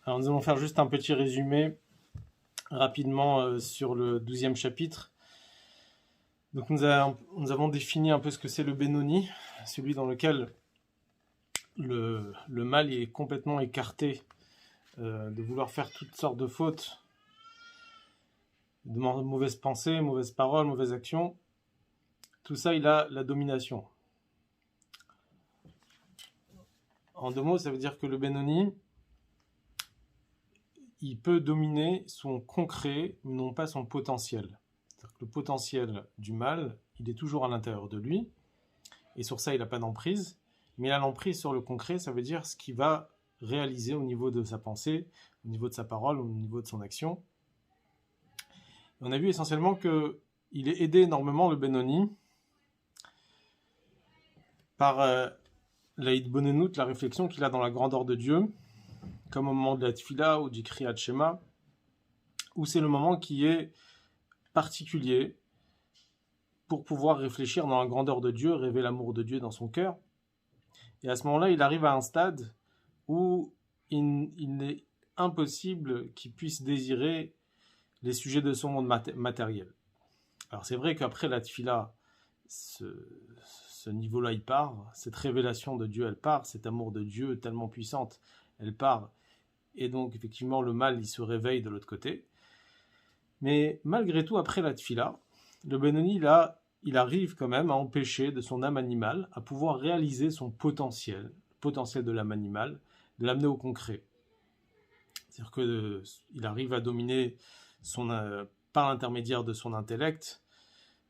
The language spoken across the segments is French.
Alors nous allons faire juste un petit résumé rapidement sur le 12e chapitre. Donc nous avons défini un peu ce que c'est le Benoni, celui dans lequel le mal est complètement écarté de vouloir faire toutes sortes de fautes, de mauvaises pensées, mauvaises paroles, mauvaises actions. Tout ça, il a la domination. En deux mots, ça veut dire que le Benoni, il peut dominer son concret, mais non pas son potentiel. C'est-à-dire que le potentiel du mal, il est toujours à l'intérieur de lui, et sur ça, il n'a pas d'emprise, mais il a l'emprise sur le concret, ça veut dire ce qu'il va réaliser au niveau de sa pensée, au niveau de sa parole, au niveau de son action. On a vu essentiellement qu'il est aidé énormément, le Benoni, par la hitbonenout, la réflexion qu'il a dans la grandeur de Dieu, comme au moment de la tfila ou du kriyat shema, où c'est le moment qui est particulier pour pouvoir réfléchir dans la grandeur de Dieu, rêver l'amour de Dieu dans son cœur. Et à ce moment-là, il arrive à un stade où il est impossible qu'il puisse désirer les sujets de son monde matériel. Alors c'est vrai qu'après la tfila, ce niveau-là, il part, cette révélation de Dieu, elle part, cet amour de Dieu tellement puissante, elle part, et donc effectivement le mal, il se réveille de l'autre côté. Mais malgré tout, après la tfila, le Benoni, il arrive quand même à empêcher de son âme animale à pouvoir réaliser son potentiel, le potentiel de l'âme animale, de l'amener au concret. C'est-à-dire qu'il arrive à dominer par l'intermédiaire de son intellect,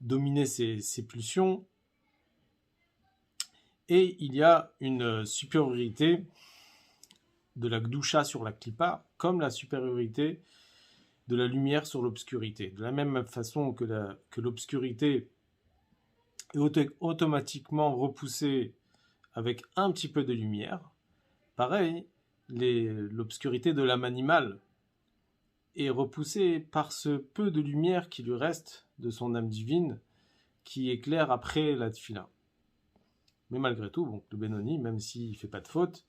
dominer ses pulsions, et il y a une supériorité de la Gdusha sur la Klippa, comme la supériorité de la lumière sur l'obscurité. De la même façon que l'obscurité est automatiquement repoussée avec un petit peu de lumière, pareil, l'obscurité de l'âme animale est repoussée par ce peu de lumière qui lui reste de son âme divine, qui éclaire après la tfila. Mais malgré tout, bon, le Benoni, même s'il ne fait pas de faute,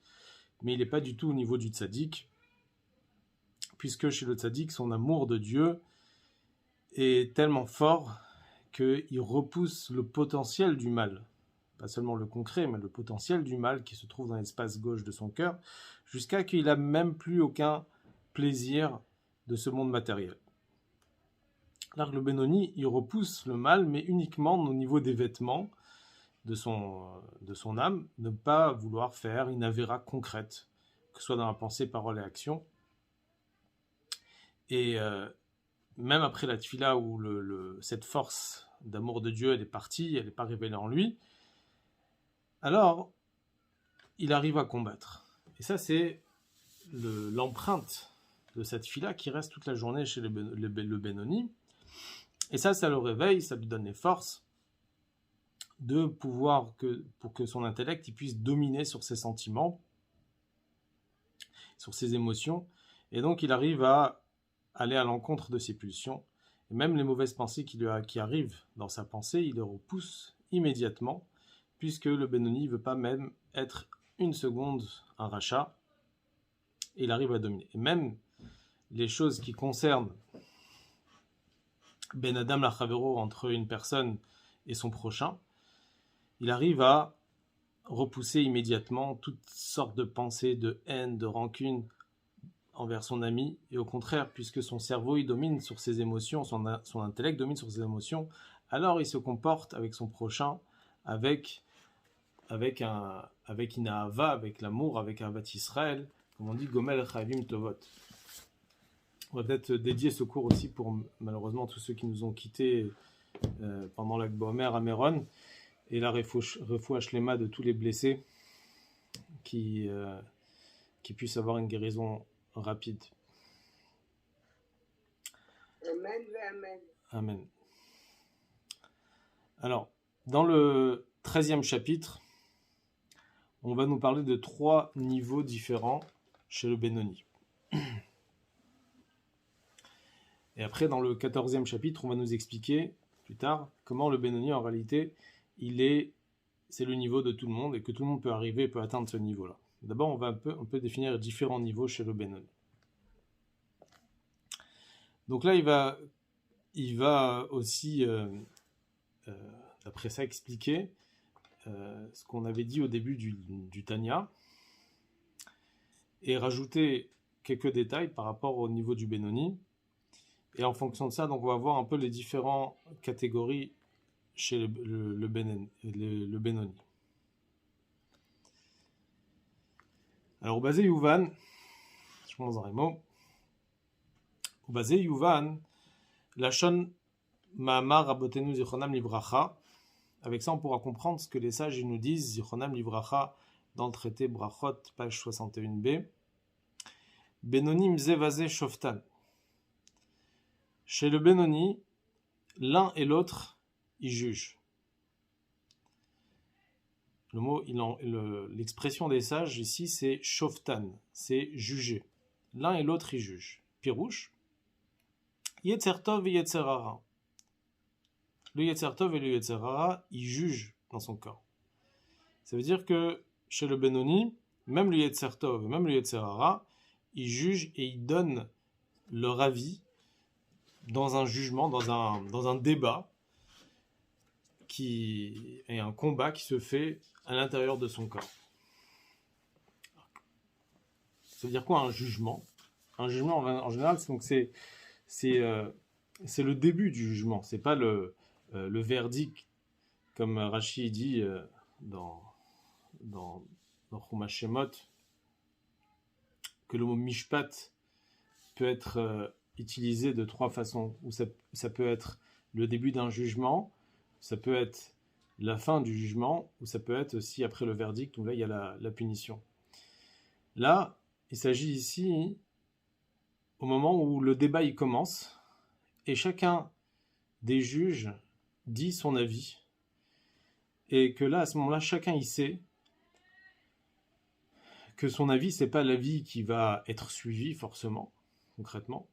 mais il n'est pas du tout au niveau du tzaddik, puisque chez le tzaddik, son amour de Dieu est tellement fort qu'il repousse le potentiel du mal, pas seulement le concret, mais le potentiel du mal qui se trouve dans l'espace gauche de son cœur, jusqu'à qu'il n'a même plus aucun plaisir de ce monde matériel. Alors le Benoni, il repousse le mal, mais uniquement au niveau des vêtements de son âme, ne pas vouloir faire une avéra concrète, que ce soit dans la pensée, parole et action. Et même après la tfila où cette force d'amour de Dieu elle est partie, elle n'est pas révélée en lui, alors il arrive à combattre. Et ça c'est l'empreinte de cette tfila qui reste toute la journée chez le Benoni. Et ça le réveille, ça lui donne les forces de pouvoir, pour que son intellect il puisse dominer sur ses sentiments, sur ses émotions, et donc il arrive à aller à l'encontre de ses pulsions, et même les mauvaises pensées qui arrivent dans sa pensée, il les repousse immédiatement, puisque le Benoni ne veut pas même être une seconde un rachat, et il arrive à dominer. Et même les choses qui concernent Ben Adam la Chavero, entre une personne et son prochain, il arrive à repousser immédiatement toutes sortes de pensées, de haine, de rancune envers son ami, et au contraire, puisque son cerveau il domine sur ses émotions, son intellect domine sur ses émotions, alors il se comporte avec son prochain avec une ahava, avec l'amour, avec Ahavat Israël, comme on dit, Gomel Chavim Tovot. On va peut-être dédier ce cours aussi pour malheureusement tous ceux qui nous ont quittés pendant l'Akba Omer à Méron, et la refoua shlema de tous les blessés qui puissent avoir une guérison rapide. Amen, amen. Amen. Alors, dans le 13e chapitre, on va nous parler de 3 niveaux différents chez le Benoni. Et après, dans le 14e chapitre, on va nous expliquer plus tard comment le Benoni, en réalité, c'est le niveau de tout le monde et que tout le monde peut arriver et peut atteindre ce niveau-là. D'abord, on peut définir différents niveaux chez le Benoni. Donc là, il va aussi, après ça, expliquer ce qu'on avait dit au début du Tanya et rajouter quelques détails par rapport au niveau du Benoni. Et en fonction de ça, donc on va voir un peu les différentes catégories chez le Benoni. Alors, au basé Yuvan, je commence dans les mots. Au basé Yuvan, Lachon Ma'amar Rabotenu Zichronam Livracha. Avec ça, on pourra comprendre ce que les sages nous disent, Zichronam Livracha, dans le traité Brachot, page 61b. Benonim Zevazé Shoftan. Chez le Benoni, l'un et l'autre, ils jugent. L'expression des sages ici, c'est Shoftan, c'est juger. L'un et l'autre, ils jugent. Pirouche, Yetzer Tov et Yetzer Hara. Le Yetzer Tov et le Yetzer Hara, ils jugent dans son corps. Ça veut dire que chez le Benoni, même le Yetzer Tov et même le Yetzer Hara, ils jugent et ils donnent leur avis dans un jugement, dans un débat qui est un combat qui se fait à l'intérieur de son corps. Ça veut dire quoi un jugement? Un jugement en général, c'est le début du jugement, c'est pas le verdict, comme Rashi dit dans Chumash Shemot, que le mot mishpat peut être utilisé de trois façons, où ça peut être le début d'un jugement, ça peut être la fin du jugement, ou ça peut être aussi après le verdict, où là il y a la punition. Là, il s'agit ici au moment où le débat il commence, et chacun des juges dit son avis, et que là, à ce moment-là, chacun il sait que son avis, c'est pas l'avis qui va être suivi forcément, concrètement,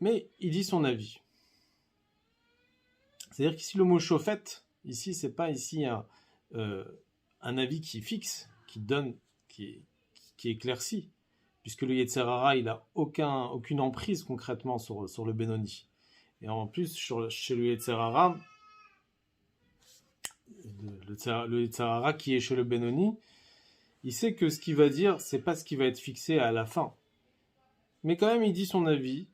mais il dit son avis. C'est-à-dire qu'ici, le mot chauffet, ici, c'est pas ici un avis qui fixe, qui donne, qui éclaircit, puisque le Yetzer Hara, il n'a aucune emprise concrètement sur le Benoni. Et en plus, chez le Yetzer Hara, le Yetzer Hara qui est chez le Benoni, il sait que ce qu'il va dire, c'est pas ce qui va être fixé à la fin. Mais quand même, il dit son avis,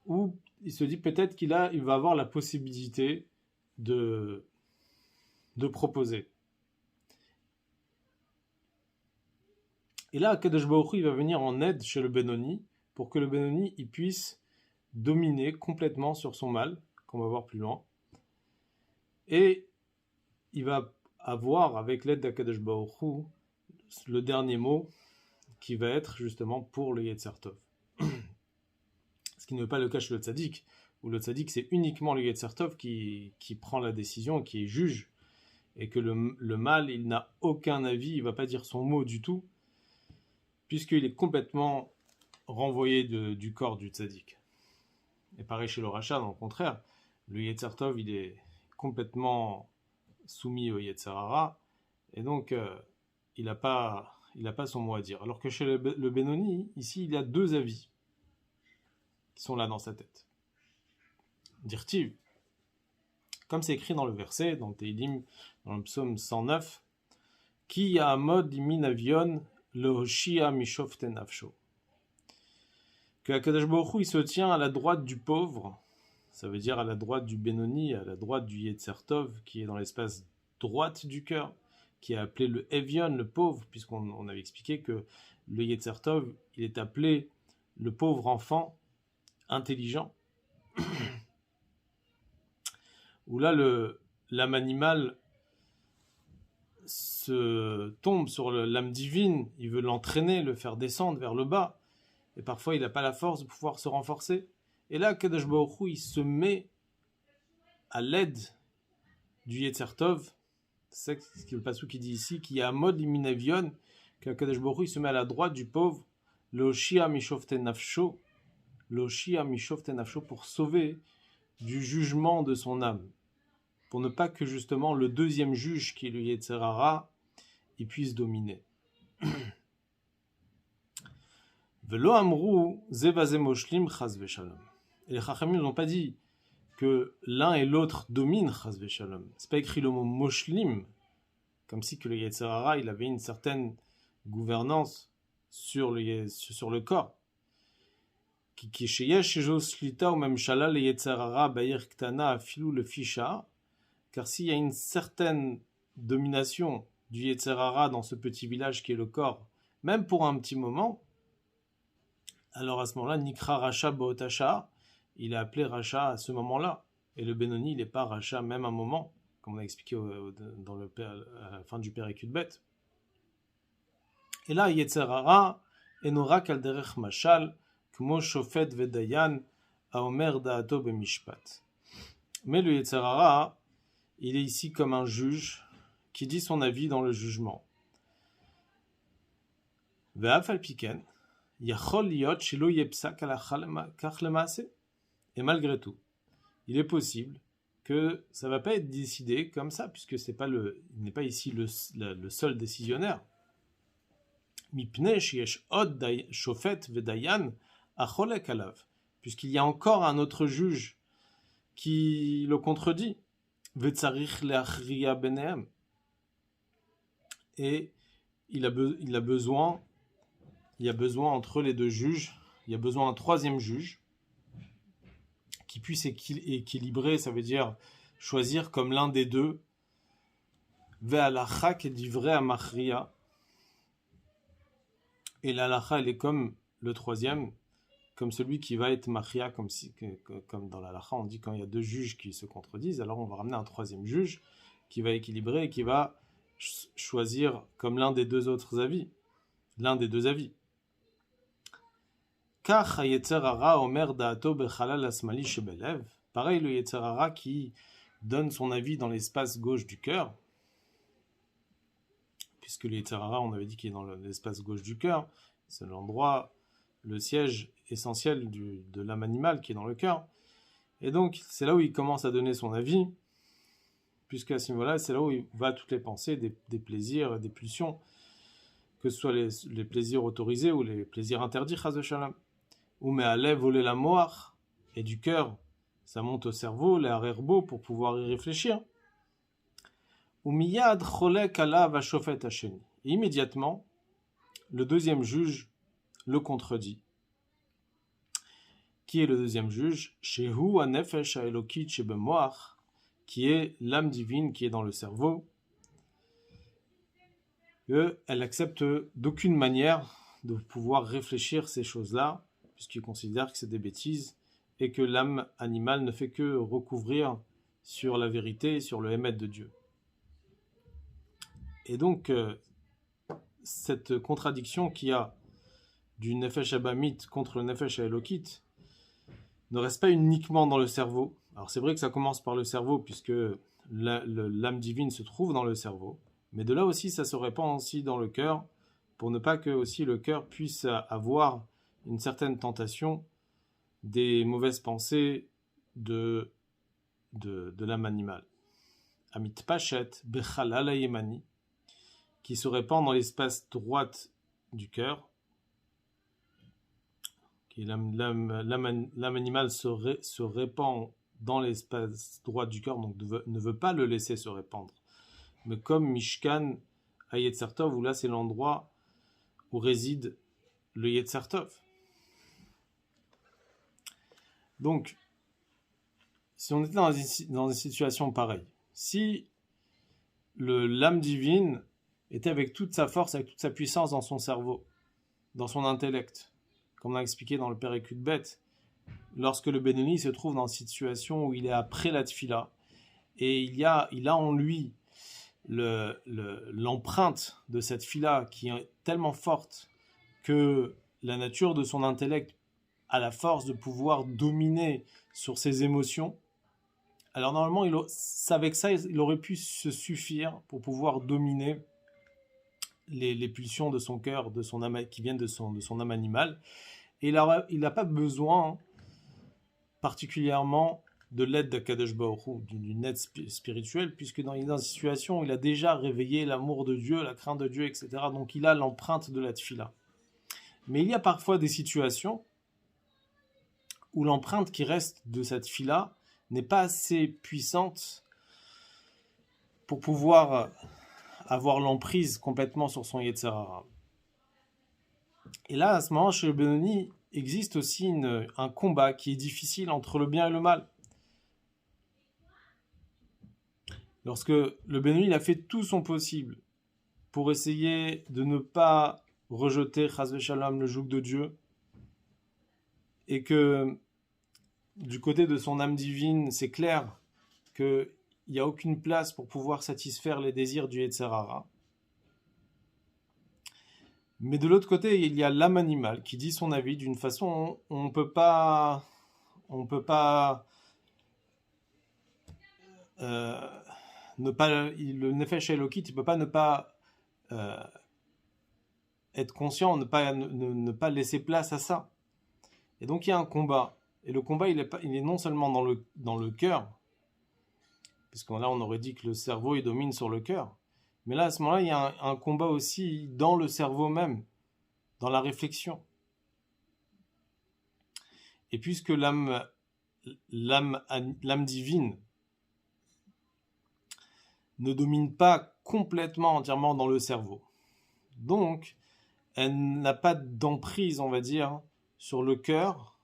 ou il se dit peut-être qu'il va avoir la possibilité de proposer. Et là, Kadosh Baruch Hu, il va venir en aide chez le Benoni, pour que le Benoni il puisse dominer complètement sur son mal, qu'on va voir plus loin. Et il va avoir, avec l'aide d'Akadosh Baruch Hu, le dernier mot, qui va être justement pour le Yetzer Tov. Ce qui ne veut pas le cas chez le Tzadik, où le Tzadik, c'est uniquement le Yetzer Tov qui prend la décision, qui juge, et que le mal, il n'a aucun avis, il ne va pas dire son mot du tout, puisqu'il est complètement renvoyé du corps du Tzadik. Et pareil chez le Racha, dans le contraire, le Yetzer Tov, il est complètement soumis au Yetzer Hara, et donc il n'a pas son mot à dire. Alors que chez le Benoni, ici, il y a deux avis qui sont là dans sa tête. Dirtiv, comme c'est écrit dans le verset, dans le Teilim, dans le psaume 109, Ki ya'amod min avion lehoshia mishoften nafsho. Que Akadosh Baruch Hu, il se tient à la droite du pauvre, ça veut dire à la droite du Benoni, à la droite du Yetzer Tov, qui est dans l'espace droite du cœur, qui est appelé le Evion, le pauvre, puisqu'on avait expliqué que le Yetzer Tov, il est appelé le pauvre enfant intelligent, où là l'âme animale se tombe sur l'âme divine, il veut l'entraîner, le faire descendre vers le bas, et parfois il n'a pas la force de pouvoir se renforcer. Et là, Kadosh Baruch Hu, il se met à l'aide du Yetzer Tov. C'est ce que le passage qui dit ici, qui a mode liminavion, que Kadosh Baruch Hu, il se met à la droite du pauvre, l'oshia mishoften nafsho, pour sauver du jugement de son âme, pour ne pas que justement le deuxième juge, qui est le Yetzer Hara, il puisse dominer. Velo amrou zevaze moshlim chas veshalom. Et les Chachamim n'ont pas dit que l'un et l'autre dominent chas veshalom. C'est pas écrit le mot moshlim, comme si que le Yetzer Hara il avait une certaine gouvernance sur le corps. Qui sheyesh shejos shlita ou même shalal le Yetzer Hara ba'ir ktana afilu le fisha. Car s'il y a une certaine domination du Yetzer Hara dans ce petit village qui est le corps, même pour un petit moment, alors à ce moment-là, Nikra Racha Botasha, il est appelé Racha à ce moment-là. Et le Benoni, il n'est pas Racha même un moment, comme on a expliqué à la fin du Perek Yudbet. Et là, Yetzer Hara, Enora Kalderech Mashal, Kmo Shofet Vedayan, Aomer Da'ato Bemishpat. Mais le Yetzer Hara, il est ici comme un juge qui dit son avis dans le jugement. Ve'afal piken, yachol liot shelo yepsak halacha kach lemaase. Et malgré tout, il est possible que ça ne va pas être décidé comme ça, puisque il n'est pas ici le seul décisionnaire. Mipnei sheyesh od shofet vedayan acholek alav, puisqu'il y a encore un autre juge qui le contredit. Vetzarich leachriya benehem. Et il y a besoin entre les deux juges, il y a besoin d'un troisième juge qui puisse équilibrer, ça veut dire choisir comme l'un des deux, ve'alacha kedivrei amachriya. Et l'alacha, elle est comme le troisième, comme celui qui va être machria, comme dans l'alacha, on dit quand il y a deux juges qui se contredisent, alors on va ramener un troisième juge qui va équilibrer et qui va choisir comme l'un des deux autres avis, l'un des deux avis. Kach Yetzer Hara omer da'ato bechalal asmali shebelev. Pareil, le Yetzer Hara qui donne son avis dans l'espace gauche du cœur, puisque le Yetzer Hara, on avait dit qu'il est dans l'espace gauche du cœur, c'est l'endroit, le siège essentiel de l'âme animale qui est dans le cœur. Et donc, c'est là où il commence à donner son avis, puisqu'à ce niveau-là, c'est là où il va toutes les pensées, des plaisirs, des pulsions, que ce soit les plaisirs autorisés ou les plaisirs interdits, chas de shalom. Ou mais à lèvres voler la moire, et du cœur, ça monte au cerveau, les arerbo, pour pouvoir y réfléchir. Ou miyad cholek alav hashofet hasheni. Et immédiatement, le deuxième juge le contredit. Qui est le deuxième juge? Shehu hanefesh haelokit shebemoach, qui est l'âme divine qui est dans le cerveau. Elle accepte d'aucune manière de pouvoir réfléchir ces choses-là, puisqu'il considère que c'est des bêtises, et que l'âme animale ne fait que recouvrir sur la vérité, sur le émet de Dieu. Et donc, cette contradiction qu'il y a du Nefesh Abamit contre le Nefesh Haelokit ne reste pas uniquement dans le cerveau. Alors c'est vrai que ça commence par le cerveau, puisque l'âme divine se trouve dans le cerveau, mais de là aussi, ça se répand aussi dans le cœur, pour ne pas que aussi le cœur puisse avoir une certaine tentation des mauvaises pensées de l'âme animale. Amit Pachet, Bechalal Yemani, qui se répand dans l'espace droit du cœur. L'âme animale se répand dans l'espace droit du cœur, donc ne veut pas le laisser se répandre. Mais comme Mishkan à Yetzer Tov, où là c'est l'endroit où réside le Yetzer Tov. Donc, si on était dans une situation pareille, si l'âme divine était avec toute sa force, avec toute sa puissance dans son cerveau, dans son intellect, comme on a expliqué dans le Perek Yudbet, lorsque le Benoni se trouve dans une situation où il est après la tfila, et il a en lui l'empreinte de cette fila qui est tellement forte que la nature de son intellect a la force de pouvoir dominer sur ses émotions. Alors normalement, avec ça, il aurait pu se suffire pour pouvoir dominer les pulsions de son cœur, de son âme, qui viennent de son âme animale. Et il n'a pas besoin particulièrement de l'aide d'Akadosh Baruch Hu, d'une aide spirituelle, puisque dans une situation où il a déjà réveillé l'amour de Dieu, la crainte de Dieu, etc. Donc il a l'empreinte de la tfila. Mais il y a parfois des situations où l'empreinte qui reste de cette fila n'est pas assez puissante pour pouvoir avoir l'emprise complètement sur son Yetzer Hara. Et là, à ce moment, chez le Benoni, existe aussi un combat qui est difficile entre le bien et le mal. Lorsque le Benoni il a fait tout son possible pour essayer de ne pas rejeter Chas v'Shalom, le joug de Dieu, et que du côté de son âme divine, c'est clair qu'il n'y a aucune place pour pouvoir satisfaire les désirs du Yetzer Hara. Mais de l'autre côté, il y a l'âme animale qui dit son avis d'une façon on ne peut pas ne pas le Nefesh Elokit, il ne peut pas ne pas être conscient, ne pas laisser place à ça. Et donc il y a un combat. Et le combat, il est non seulement dans le cœur, puisque là on aurait dit que le cerveau il domine sur le cœur, mais là à ce moment-là il y a un combat aussi dans le cerveau même, dans la réflexion. Et puisque l'âme divine ne domine pas complètement, entièrement dans le cerveau, donc elle n'a pas d'emprise, on va dire, sur le cœur,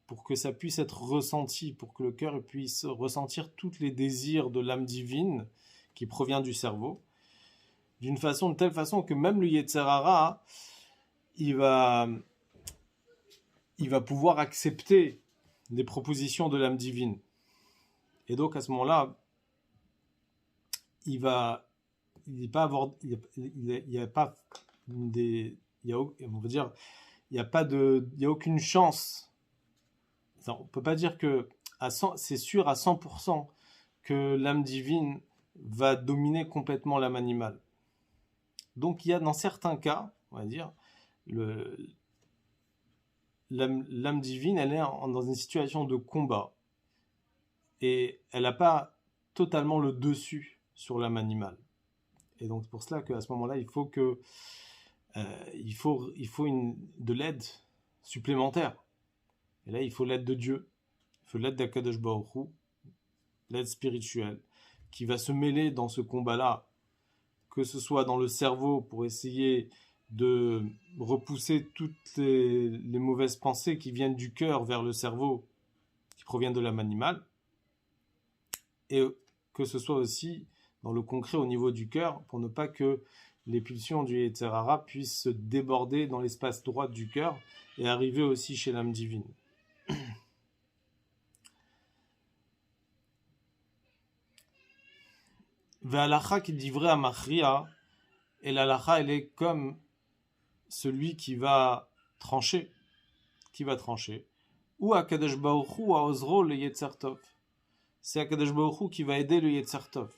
pour que ça puisse être ressenti, pour que le cœur puisse ressentir tous les désirs de l'âme divine qui provient du cerveau, de telle façon que même le Yetzer Hara, il va pouvoir accepter les propositions de l'âme divine. Et donc à ce moment-là, il n'y a aucune chance. On ne peut pas dire que c'est sûr à 100% que l'âme divine va dominer complètement l'âme animale. Donc il y a dans certains cas, on va dire, l'âme divine, elle est dans une situation de combat. Et elle n'a pas totalement le dessus sur l'âme animale. Et donc c'est pour cela qu'à ce moment-là, il faut de l'aide supplémentaire. Et là, il faut l'aide de Dieu. Il faut l'aide d'Akadosh Baruch Hu, l'aide spirituelle, qui va se mêler dans ce combat-là, que ce soit dans le cerveau pour essayer de repousser toutes les mauvaises pensées qui viennent du cœur vers le cerveau, qui proviennent de l'âme animale, et que ce soit aussi dans le concret au niveau du cœur, pour ne pas que les pulsions du Yetzer Hara puissent se déborder dans l'espace droit du cœur et arriver aussi chez l'âme divine. Ve'alacha qui dit vrai à Machria, et l'alacha elle est comme celui qui va trancher, ou Akadosh Baruch Hu a Ozro le Yetzer Tov. C'est Akadosh Baruch Hu qui va aider le Yetzer Tov.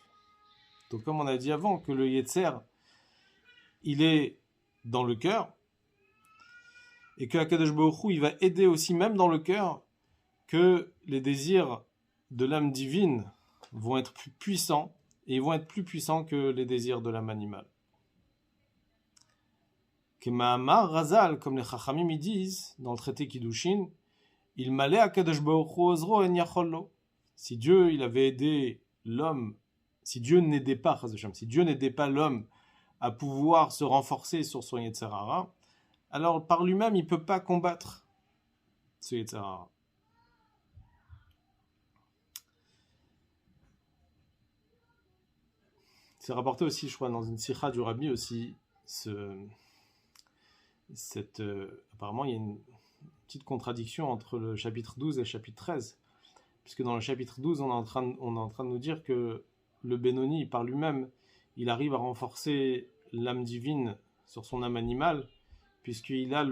Donc comme on a dit avant que le Yetzer il est dans le cœur, et que Akadosh Baruch Hu il va aider aussi même dans le cœur que les désirs de l'âme divine vont être plus puissants, et ils vont être plus puissants que les désirs de l'âme animale. Kema'amar Razal, comme les Chachamim ils disent dans le traité Kiddushin, il malait Akadosh Baruch Hu ozro en yachollo. Si Dieu il avait aidé l'homme, si Dieu n'aidait pas l'homme à pouvoir se renforcer sur son Yetzer Hara, alors par lui-même il ne peut pas combattre ce Yetzer Hara. C'est rapporté aussi, je crois, dans une sikha du Rabbi aussi, apparemment il y a une petite contradiction entre le chapitre 12 et le chapitre 13, puisque dans le chapitre 12 on est en train de nous dire que le Benoni par lui-même il arrive à renforcer l'âme divine sur son âme animale, puisqu'il a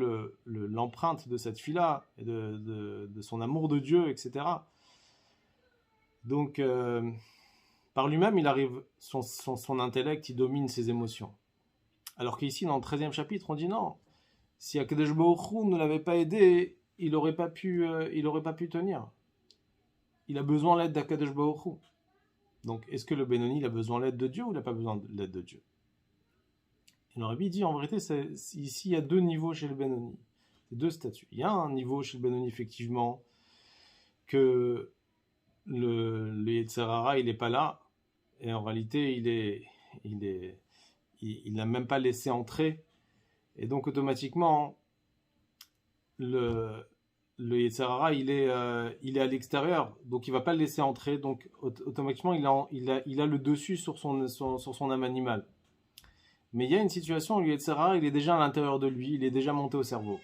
l'empreinte de cette fila, et de son amour de Dieu, etc. Donc par lui-même il arrive, son intellect il domine ses émotions, alors qu'ici dans le 13e chapitre on dit non, si Akadosh Baruch Hu ne l'avait pas aidé, il n'aurait pas pu tenir. Il a besoin de l'aide d'Akadosh Baruch Hu. Donc, est-ce que le Benoni il a besoin de l'aide de Dieu ou il n'a pas besoin de l'aide de Dieu? Et le Rabbi dit en vérité, ici il y a deux niveaux chez le Benoni. deux statuts. Il y a un niveau chez le Benoni, effectivement, que le Yetzer Hara, il n'est pas là, et en réalité, il n'a même pas laissé entrer, et donc automatiquement, le Yetzer Hara, il est à l'extérieur, donc il ne va pas le laisser entrer, donc automatiquement, il a le dessus sur son âme animale. Mais il y a une situation où le Yetzer Hara, il est déjà à l'intérieur de lui, il est déjà monté au cerveau.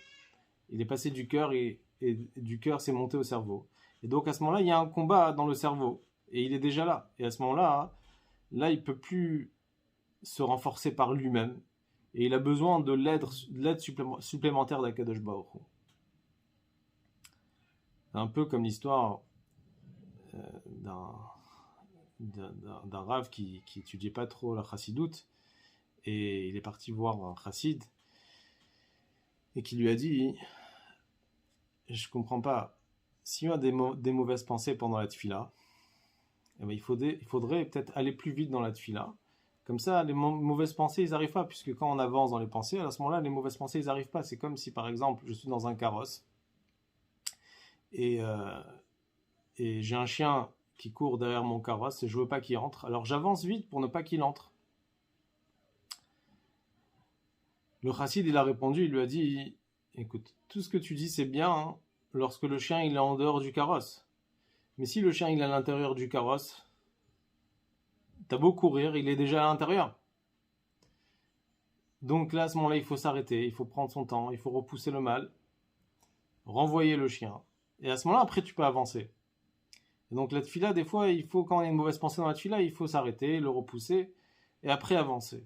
Il est passé du cœur et du cœur c'est monté au cerveau. Et donc à ce moment-là, il y a un combat dans le cerveau. Et il est déjà là. Et à ce moment-là, là, il ne peut plus se renforcer par lui-même. Et il a besoin de l'aide supplémentaire d'Akadosh Baruch Hu. C'est un peu comme l'histoire d'un rave qui étudiait pas trop la chassidoute. Et il est parti voir un chassid. Et qui lui a dit, je comprends pas, s'il y a des mauvaises pensées pendant la tefila, eh ben il faudrait peut-être aller plus vite dans la tefila. Comme ça, les mauvaises pensées, ils n'arrivent pas, puisque quand on avance dans les pensées, à ce moment-là, les mauvaises pensées, ils n'arrivent pas. C'est comme si, par exemple, je suis dans un carrosse, et j'ai un chien qui court derrière mon carrosse, et je ne veux pas qu'il entre. Alors j'avance vite pour ne pas qu'il entre. Le chassid, il a répondu, il lui a dit, écoute, tout ce que tu dis, c'est bien, hein, lorsque le chien, il est en dehors du carrosse. Mais si le chien, il est à l'intérieur du carrosse, t'as beau courir, il est déjà à l'intérieur. Donc là, à ce moment-là, il faut s'arrêter, il faut prendre son temps, il faut repousser le mal, renvoyer le chien. Et à ce moment-là, après, tu peux avancer. Et donc la tefila, des fois, il faut, quand il y a une mauvaise pensée dans la tefila, il faut s'arrêter, le repousser, et après avancer.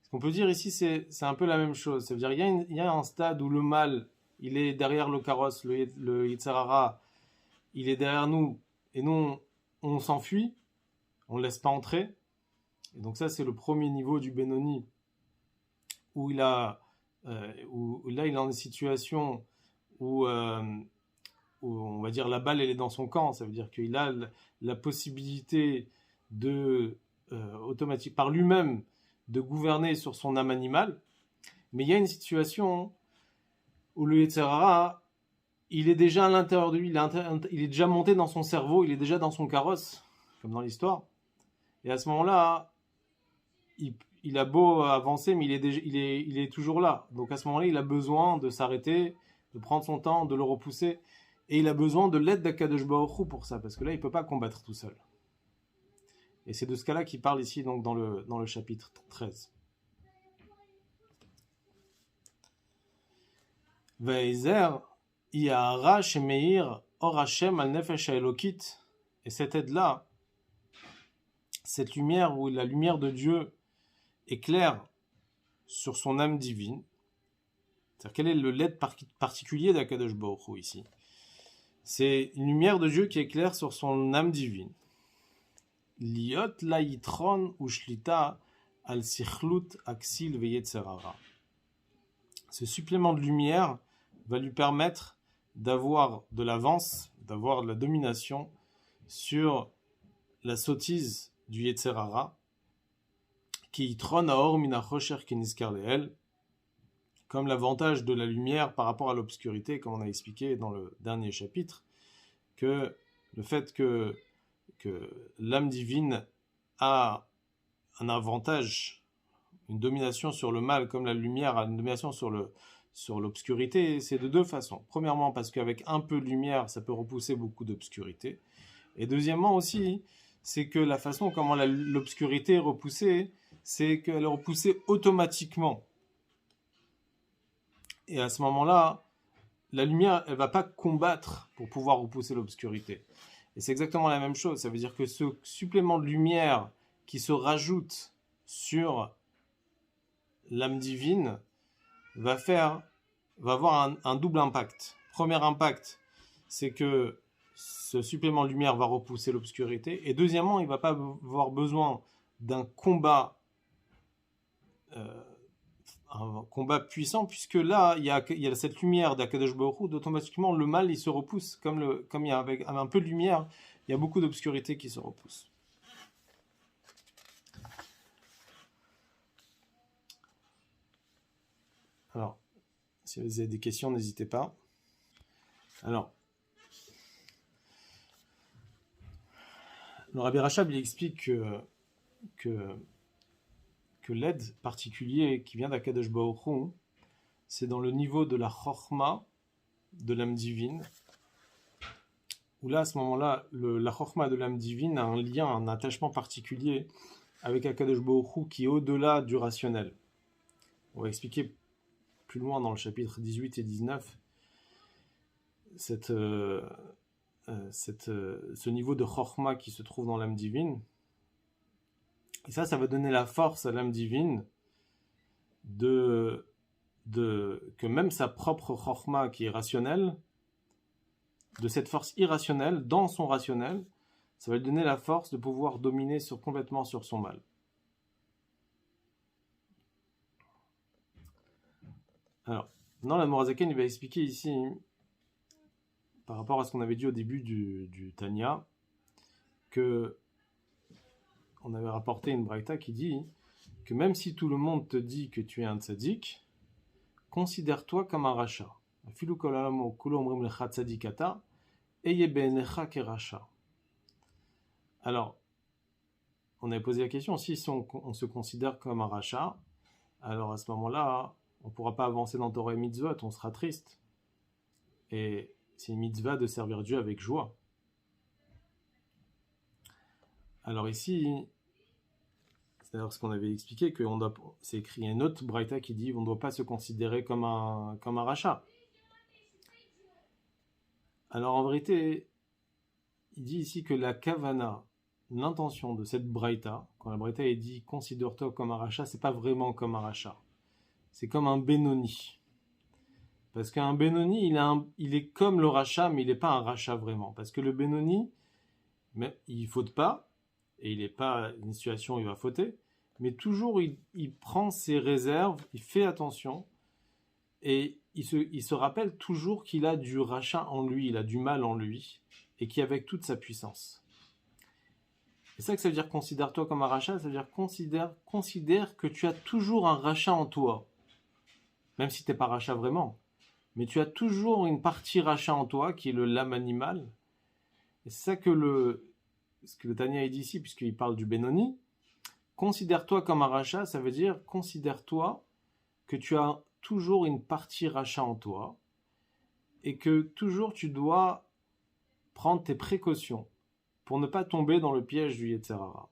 Ce qu'on peut dire ici, c'est un peu la même chose. Ça veut dire il y a un stade où le mal, il est derrière le carrosse, le Yetzer Hara, il est derrière nous, et nous, on s'enfuit, on ne laisse pas entrer. Et donc ça, c'est le premier niveau du Benoni, où là, il est dans une situation où on va dire la balle, elle est dans son camp. Ça veut dire qu'il a la possibilité de, automatique, par lui-même, de gouverner sur son âme animale. Mais il y a une situation où le Yetzer Hara, il est déjà à l'intérieur de lui, il est déjà monté dans son cerveau, il est déjà dans son carrosse, comme dans l'histoire. Et à ce moment-là, il a beau avancer, mais il est toujours là. Donc à ce moment-là, il a besoin de s'arrêter, de prendre son temps, de le repousser. Et il a besoin de l'aide d'Akadosh Baruch Hu pour ça, parce que là, il ne peut pas combattre tout seul. Et c'est de ce cas-là qu'il parle ici, donc, dans le chapitre 13. Ve'ezer Yahara Shemeir Or Hashem al Nefesh Elokit. Et cette aide-là, cette lumière où la lumière de Dieu éclaire sur son âme divine. C'est-à-dire quel est le l'aide particulier d'Akadosh Baruch Hu ici? C'est une lumière de Dieu qui éclaire sur son âme divine. Liot la yitron ou shlita al sichlut aksil veyetzer hara. Ce supplément de lumière va lui permettre d'avoir de l'avance, d'avoir de la domination sur la sottise du Yetzer Hara, qui yitron aor mina chosher kenizkar leel, comme l'avantage de la lumière par rapport à l'obscurité, comme on a expliqué dans le dernier chapitre, que le fait que l'âme divine a un avantage, une domination sur le mal, comme la lumière a une domination sur l'obscurité, c'est de deux façons. Premièrement, parce qu'avec un peu de lumière, ça peut repousser beaucoup d'obscurité. Et deuxièmement aussi, c'est que la façon comment l'obscurité est repoussée, c'est qu'elle est repoussée automatiquement. Et à ce moment-là, la lumière, elle ne va pas combattre pour pouvoir repousser l'obscurité. Et c'est exactement la même chose. Ça veut dire que ce supplément de lumière qui se rajoute sur l'âme divine va avoir un double impact. Premier impact, c'est que ce supplément de lumière va repousser l'obscurité. Et deuxièmement, il ne va pas avoir besoin d'un combat un combat puissant, puisque là, il y a cette lumière d'Akadosh Baruch Hu, automatiquement, le mal, il se repousse. Comme il y a avec un peu de lumière, il y a beaucoup d'obscurité qui se repousse. Alors, Si vous avez des questions, n'hésitez pas. Alors, le Rabbi Rachab, il explique que l'aide particulier qui vient d'Akadosh Baruch Hu, c'est dans le niveau de la chorma, de l'âme divine, où là, à ce moment-là, la chorma de l'âme divine a un lien, un attachement particulier avec Akadosh Baruch Hu qui est au-delà du rationnel. On va expliquer plus loin dans le chapitre 18 et 19 ce niveau de chorma qui se trouve dans l'âme divine. Et ça va donner la force à l'âme divine que même sa propre chorma qui est rationnelle, de cette force irrationnelle, dans son rationnel, ça va lui donner la force de pouvoir dominer complètement sur son mal. Alors, maintenant, la Morazaken, il va expliquer ici, par rapport à ce qu'on avait dit au début du Tanya, que on avait rapporté une braïta qui dit que même si tout le monde te dit que tu es un tzaddik, considère-toi comme un racha. Alors, on avait posé la question, si on se considère comme un racha, alors à ce moment-là, on ne pourra pas avancer dans Torah et Mitzvot, on sera triste. Et c'est une mitzvah de servir Dieu avec joie. Alors ici, c'est d'ailleurs ce qu'on avait expliqué, c'est écrit une autre braïta qui dit qu'on ne doit pas se considérer comme un rachat. Alors en vérité, il dit ici que la kavana, l'intention de cette braïta, quand la braïta est dit considère-toi comme un rachat, c'est pas vraiment comme un rachat. C'est comme un benoni. Parce qu'un benoni, il est comme le rachat, mais il n'est pas un rachat vraiment. Parce que le benoni, il ne faute pas, et il n'est pas une situation où il va fauter, mais toujours il prend ses réserves, il fait attention, et il se rappelle toujours qu'il a du rachat en lui, il a du mal en lui, et qui avec toute sa puissance. C'est ça que ça veut dire considère-toi comme un rachat, ça veut dire considère que tu as toujours un rachat en toi, même si tu n'es pas rachat vraiment. Mais tu as toujours une partie rachat en toi, qui est le l'âme animale. Et c'est ça ce que le Tanya dit ici, puisqu'il parle du Benoni. Considère-toi comme un rachat, ça veut dire considère-toi que tu as toujours une partie rachat en toi, et que toujours tu dois prendre tes précautions pour ne pas tomber dans le piège du Yetzer Hara.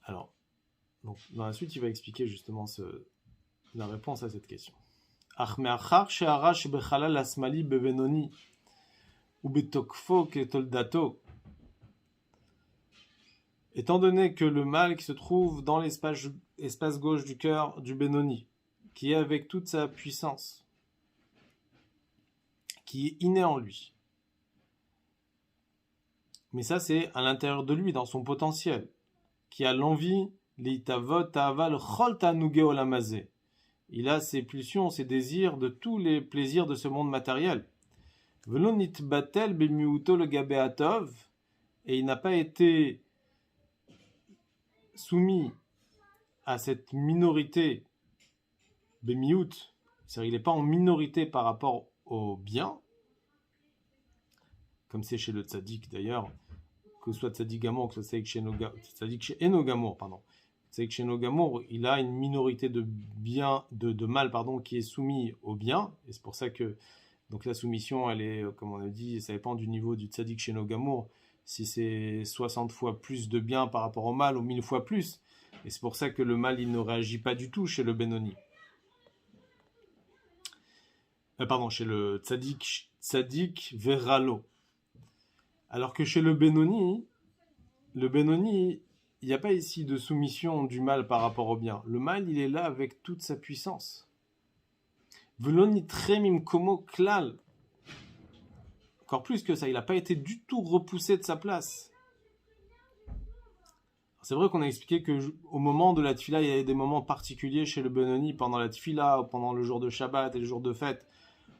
Alors, donc, dans la suite, il va expliquer justement la réponse à cette question. Achmeachar she'arash bechalal asmali bebenoni ou betokfo ketoldato. Étant donné que le mal qui se trouve dans l'espace gauche du cœur du Benoni, qui est avec toute sa puissance, qui est inné en lui, mais ça c'est à l'intérieur de lui, dans son potentiel, qui a l'envie, l'itavot ta'aval chol tanuge olamazé. Il a ses pulsions, ses désirs de tous les plaisirs de ce monde matériel. Velo nitbatel bemiuto le gabeatov, et il n'a pas été soumis à cette minorité bemiout, c'est-à-dire il n'est pas en minorité par rapport au bien, comme c'est chez le tzaddik d'ailleurs, que ce soit tzaddik gamour, que ce soit tzaddik chez enogamour, pardon. C'est que chez Nogamour, il a une minorité de bien, de mal, pardon, qui est soumis au bien, et c'est pour ça que donc la soumission, elle est, comme on a dit, ça dépend du niveau du tzaddik chez Nogamour, si c'est 60 fois plus de bien par rapport au mal, ou 1000 fois plus, et c'est pour ça que le mal, il ne réagit pas du tout chez le Benoni. Chez le tzaddik veralo. Alors que chez le Benoni, il n'y a pas ici de soumission du mal par rapport au bien. Le mal, il est là avec toute sa puissance. Klal. Encore plus que ça, il n'a pas été du tout repoussé de sa place. C'est vrai qu'on a expliqué qu'au moment de la tfila, il y avait des moments particuliers chez le Benoni, pendant la tfila, ou pendant le jour de Shabbat et le jour de fête,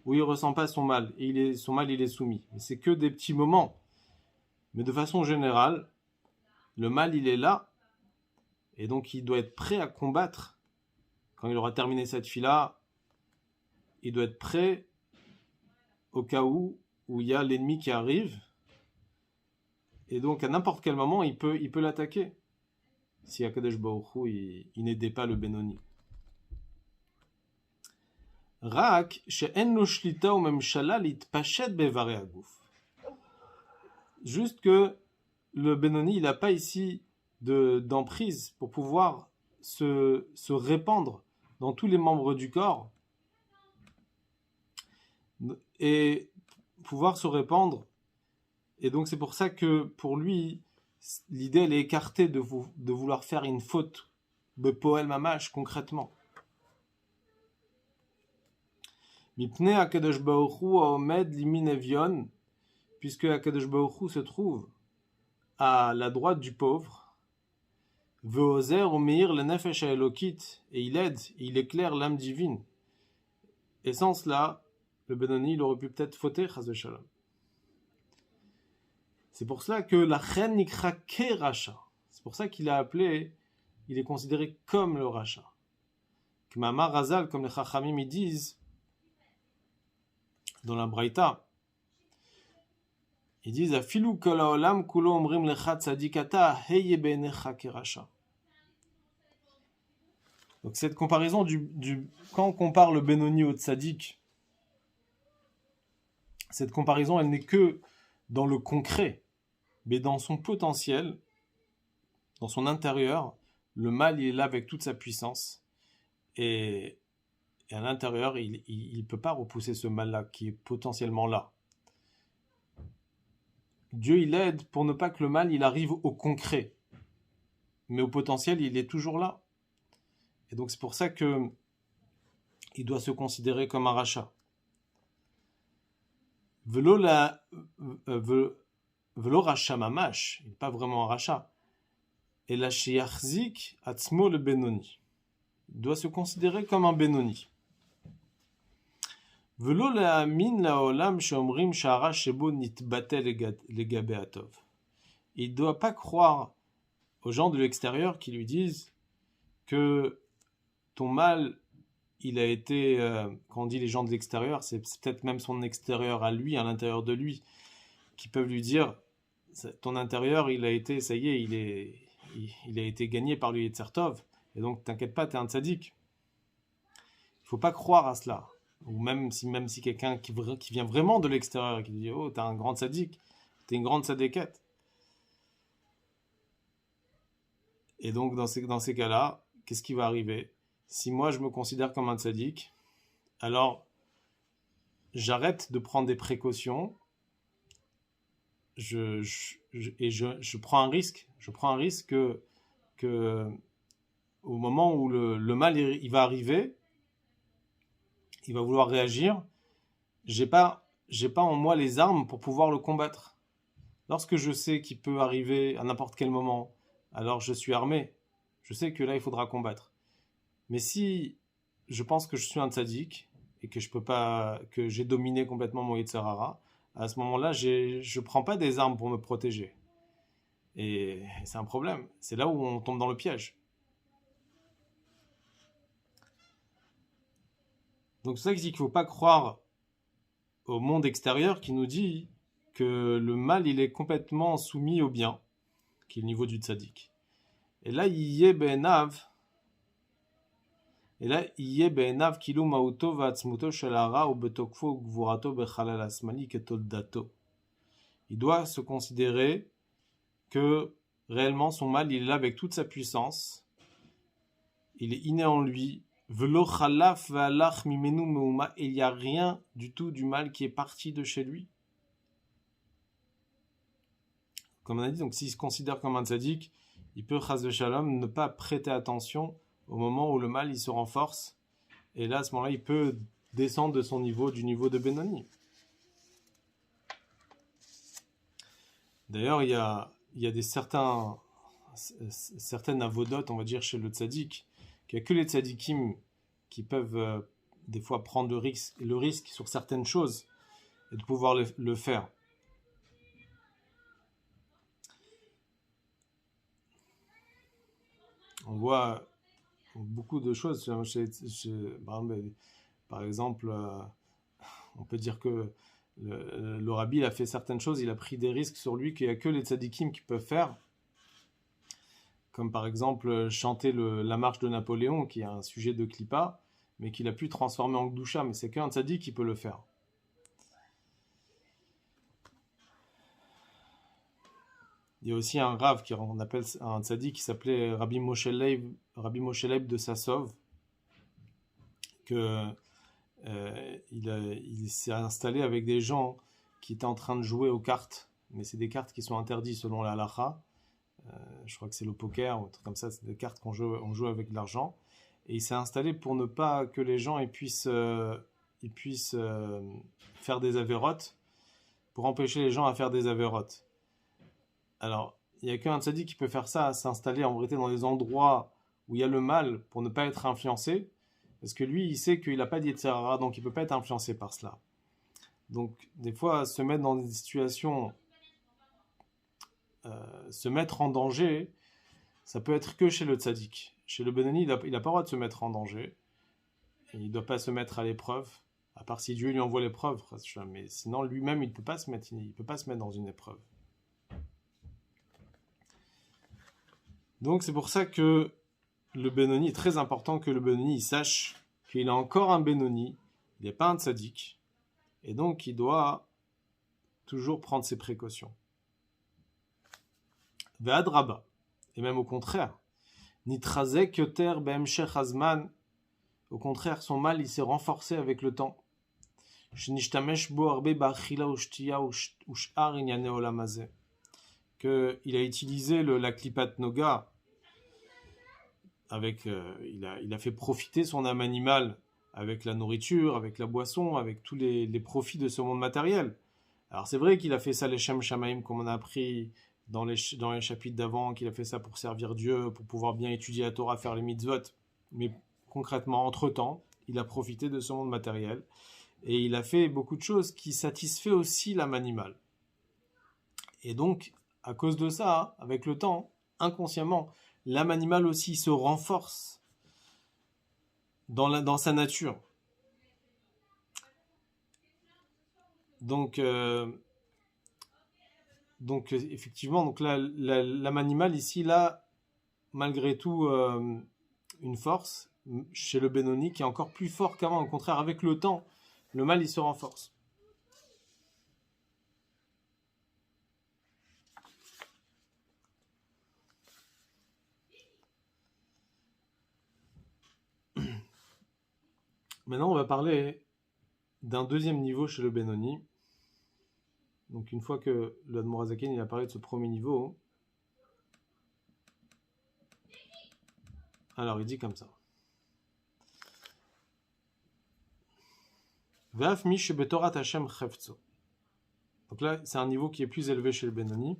où il ne ressent pas son mal, et son mal, il est soumis. Mais c'est que des petits moments. Mais de façon générale, le mal, il est là, et donc il doit être prêt à combattre quand il aura terminé cette fila, il doit être prêt au cas où il y a l'ennemi qui arrive. Et donc, à n'importe quel moment, il peut l'attaquer. Si Akadosh Baruch Hu, il n'aidait pas le Benoni. Rak, she'en lo shlita ou memshala litpashet bevarei haguf. Juste que le Benoni, il n'a pas ici d'emprise pour pouvoir se répandre dans tous les membres du corps et pouvoir se répandre. Et donc c'est pour ça que pour lui, l'idée elle est écartée de vouloir faire une faute de poël mamash concrètement. Mipnei Akadosh Baruch Hu haomed limin evion, puisque Akadosh Baruch Hu se trouve à la droite du pauvre, veozer umeir le nefesh haelokit, et il aide, et il éclaire l'âme divine. Et sans cela, le Benoni, il aurait pu peut-être fauter, chas v'shalom. C'est pour cela que la chen nikra ke racha. C'est pour ça qu'il a appelé, il est considéré comme le racha. K'mamar Razal, comme les Chachamim ils disent dans la Braïta, ils disent afilu kol haolam kulo omrim lecha tzadikata heye beinecha ke racha. Donc cette comparaison quand on compare le Benoni au Tzadik, cette comparaison elle n'est que dans le concret. Mais dans son potentiel, dans son intérieur, le mal il est là avec toute sa puissance. Et à l'intérieur, il ne peut pas repousser ce mal-là qui est potentiellement là. Dieu, il aide pour ne pas que le mal il arrive au concret. Mais au potentiel, il est toujours là. Et donc c'est pour ça que il doit se considérer comme un rachat. Velo rachat mamash, il n'est pas vraiment un rachat. Et la sheyachzik atzmo le benoni. Il doit se considérer comme un benoni. Velo la'amin la'olam sheomrim sha'ara shebo nitbate legabe atov. Il ne doit pas croire aux gens de l'extérieur qui lui disent que ton mal, il a été, quand on dit les gens de l'extérieur, c'est peut-être même son extérieur à lui, à l'intérieur de lui, qui peuvent lui dire, ton intérieur, il a été, ça y est, il a été gagné par le Yetzer Tov, et donc t'inquiète pas, t'es un tzaddik. Il faut pas croire à cela. Ou même si quelqu'un qui vient vraiment de l'extérieur et qui dit, oh, t'es un grand tzaddik, t'es une grande tzadékette. Et donc dans ces cas-là, qu'est-ce qui va arriver? Si moi je me considère comme un tzaddik, alors j'arrête de prendre des précautions, je prends un risque. Je prends un risque que au moment où le mal il va arriver, il va vouloir réagir, j'ai pas en moi les armes pour pouvoir le combattre. Lorsque je sais qu'il peut arriver à n'importe quel moment, alors je suis armé. Je sais que là il faudra combattre. Mais si je pense que je suis un tzaddik et que que j'ai dominé complètement mon Yetzer Hara, à ce moment-là, je ne prends pas des armes pour me protéger. Et c'est un problème. C'est là où on tombe dans le piège. Donc c'est ça que je dis qu'il ne faut pas croire au monde extérieur qui nous dit que le mal, il est complètement soumis au bien, qui est le niveau du tzaddik. Et là, yiyeh be'enav kilu ma'uto va'atzmuto shel hara ou betokfo gvurato bechalal asmali ketoldato. Il doit se considérer que réellement son mal, il est là avec toute sa puissance. Il est inné en lui. Velo chalaf ve'alach mimenu meuma. Et il n'y a rien du tout du mal qui est parti de chez lui. Comme on a dit, donc s'il se considère comme un tzaddik, il peut, chas v'shalom, ne pas prêter attention au moment où le mal il se renforce. Et là, à ce moment-là, il peut descendre de son niveau, du niveau de Benoni. D'ailleurs, il y a certaines avodotes, on va dire, chez le tzaddik, qu'il n'y a que les tzaddikim qui peuvent des fois prendre le risque sur certaines choses et de pouvoir le faire. On voit beaucoup de choses. Par exemple, on peut dire que le rabbi il a fait certaines choses, il a pris des risques sur lui qu'il n'y a que les tzadikim qui peuvent faire, comme par exemple chanter la marche de Napoléon, qui est un sujet de Klippa, mais qu'il a pu transformer en Gdusha, mais c'est qu'un tzadik qui peut le faire. Il y a aussi un Rav, on appelle un tzadik, qui s'appelait Rabbi Moshe Leib de Sassov, que il s'est installé avec des gens qui étaient en train de jouer aux cartes, mais c'est des cartes qui sont interdites selon la halakha. Je crois que c'est le poker ou un truc comme ça, c'est des cartes on joue avec de l'argent. Et il s'est installé pour ne pas que les gens puissent faire des avérotes, pour empêcher les gens à faire des avérotes. Alors, il n'y a qu'un tzaddik qui peut faire ça, s'installer en vérité dans des endroits où il y a le mal pour ne pas être influencé, parce que lui, il sait qu'il n'a pas d'Yetzer Hara, donc il ne peut pas être influencé par cela. Donc, des fois, se mettre dans des situations, se mettre en danger, ça peut être que chez le tzaddik. Chez le Benoni, il n'a pas le droit de se mettre en danger, et il ne doit pas se mettre à l'épreuve, à part si Dieu lui envoie l'épreuve, mais sinon, lui-même, il ne peut pas se mettre dans une épreuve. Donc c'est pour ça que le Benoni est très important que le Benoni sache qu'il a encore un Benoni, il n'est pas un tzaddik, et donc il doit toujours prendre ses précautions. Ve'adraba, et même au contraire, nitrazek yoter be'emshech hazman, au contraire son mal il s'est renforcé avec le temps. Shenishtamesh bo arbe ba'achila u'shtiya u'sh'ar inyane olam hazeh, qu'il a utilisé la klipat noga. Il a fait profiter son âme animale avec la nourriture, avec la boisson, avec tous les profits de ce monde matériel. Alors c'est vrai qu'il a fait ça les Shem Shamaim, comme on a appris dans les chapitres d'avant, qu'il a fait ça pour servir Dieu, pour pouvoir bien étudier la Torah, faire les mitzvot. Mais concrètement, entre-temps, il a profité de ce monde matériel. Et il a fait beaucoup de choses qui satisfait aussi l'âme animale. Et donc, à cause de ça, avec le temps, inconsciemment, l'âme animale aussi se renforce dans sa nature. Donc effectivement, donc là, l'âme animale ici, là, malgré tout, une force chez le Benoni qui est encore plus fort qu'avant. Au contraire, avec le temps, le mal, il se renforce. Maintenant, on va parler d'un deuxième niveau chez le Benoni. Donc, une fois que l'Admorazaken il a parlé de ce premier niveau, alors il dit comme ça. Vaf mish betorat Hashem chefzo. Donc là, c'est un niveau qui est plus élevé chez le Benoni.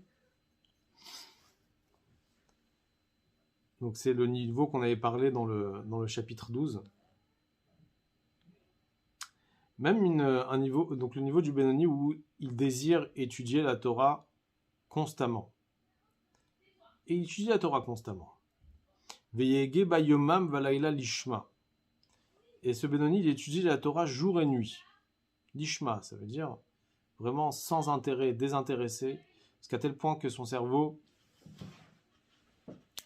Donc c'est le niveau qu'on avait parlé dans le chapitre 12. Même un niveau, donc le niveau du Benoni où il désire étudier la Torah constamment. Et il étudie la Torah constamment. Veyege bayomam valayla lishma. Et ce Benoni, il étudie la Torah jour et nuit. Lishma, ça veut dire vraiment sans intérêt, désintéressé, jusqu'à tel point que son cerveau,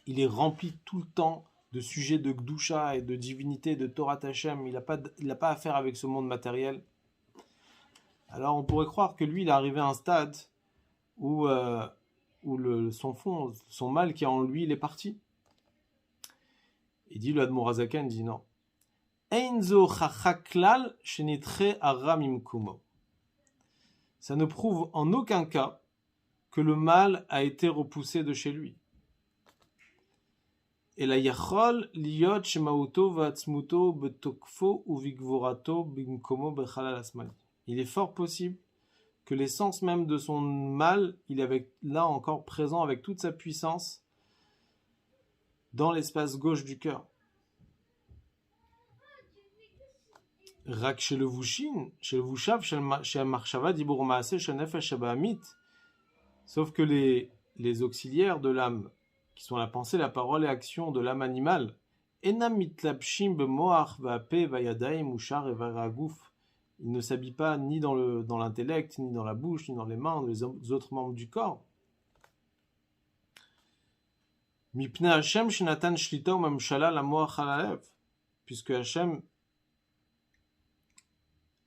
il est rempli tout le temps de sujets de Gdusha et de divinité, de Torah Hashem. Il n'a pas affaire avec ce monde matériel. Alors on pourrait croire que lui, il est arrivé à un stade où son mal qui est en lui, il est parti. Il dit, le Admorazaken dit non. Einzo chachaklal shenitre aram imkumo. Ça ne prouve en aucun cas que le mal a été repoussé de chez lui. Et la yachol liot shemauto vatzmuto betokfo uvigvorato bimkomo bechalal asmali. Il est fort possible que l'essence même de son mal, il est là encore présent avec toute sa puissance dans l'espace gauche du cœur. Rak chez le Vushin, chez le Vushav, chez Marshava, Dibur Maaseh, chez Nefesh Shabamit. Sauf que les auxiliaires de l'âme, qui sont la pensée, la parole et l'action de l'âme animale, Enam mitlapshim bemoach va'pe va'yadaim ushar evaraguf. Il ne s'habille pas ni dans l'intellect, ni dans la bouche, ni dans les mains, les autres membres du corps. Mipne Hashem shenatan shlita u'mamshala lamoach halalev. Puisque Hashem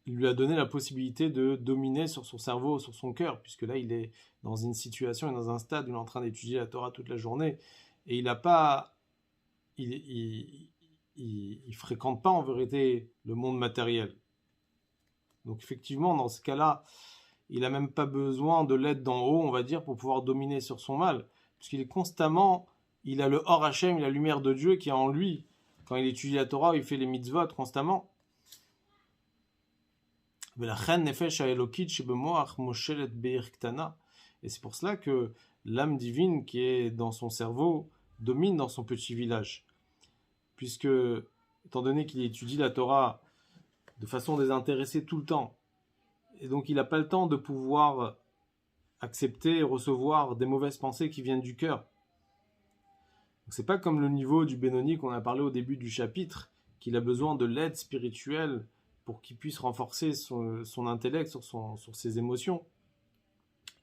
il lui a donné la possibilité de dominer sur son cerveau, sur son cœur, puisque là il est dans une situation et dans un stade où il est en train d'étudier la Torah toute la journée, et il fréquente pas en vérité le monde matériel. Donc effectivement, dans ce cas-là, il n'a même pas besoin de l'aide d'en haut, on va dire, pour pouvoir dominer sur son mal, puisqu'il est constamment, il a le Or Hashem, il a la lumière de Dieu qui est en lui. Quand il étudie la Torah, il fait les mitzvot constamment. Et c'est pour cela que l'âme divine qui est dans son cerveau domine dans son petit village. Puisque, étant donné qu'il étudie la Torah de façon désintéressée tout le temps, et donc il n'a pas le temps de pouvoir accepter et recevoir des mauvaises pensées qui viennent du cœur. C'est pas comme le niveau du Benoni qu'on a parlé au début du chapitre, qu'il a besoin de l'aide spirituelle pour qu'il puisse renforcer son intellect sur ses émotions,